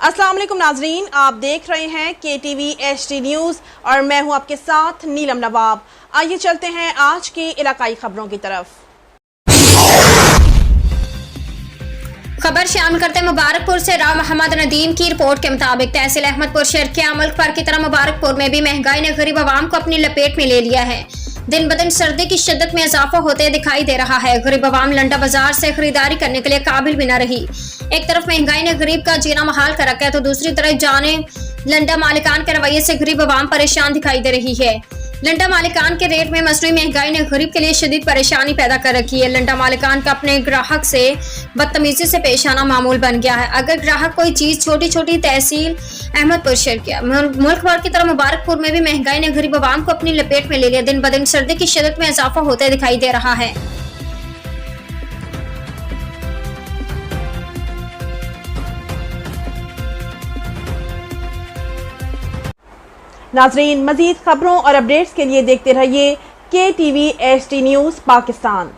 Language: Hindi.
अस्सलाम वालेकुम नाजरीन, आप देख रहे हैं KTV HD न्यूज़ और मैं हूं आपके साथ नीलम नवाब। आइए चलते हैं आज की इलाकाई खबरों की तरफ। खबर शामिल करते मुबारकपुर से राव मोहम्मद नदीम की रिपोर्ट के मुताबिक तहसील अहमदपुर शहर के मुल्क भर की तरह मुबारकपुर में भी महंगाई ने गरीब आवाम को अपनी लपेट में ले लिया है। दिन ब दिन सर्दी की शिद्दत में इजाफा होते दिखाई दे रहा है। गरीब आवाम लंडा बाजार से खरीदारी करने के लिए काबिल भी न रही। एक तरफ महंगाई ने गरीब का जीना महाल कर रखा है तो दूसरी तरफ जाने लंडा मालिकान के रवैये से गरीब आवाम परेशान दिखाई दे रही है। लंडा मालिकान के रेट में मसनूई महंगाई ने गरीब के लिए शदीद परेशानी पैदा कर रखी है। लंडा मालिकान का अपने ग्राहक से बदतमीजी से पेश आना मामूल बन गया है। अगर ग्राहक कोई चीज छोटी छोटी तहसील अहमदपुर शहर किया मुल्क भर की तरह मुबारकपुर में भी महंगाई ने गरीब आवाम को अपनी लपेट में ले लिया। दिन ब दिन सर्दी की शिद्दत में इजाफा होते दिखाई दे रहा है। नाजरीन, मजीद खबरों और अपडेट्स के लिए देखते रहिए KTV HD न्यूज़ पाकिस्तान।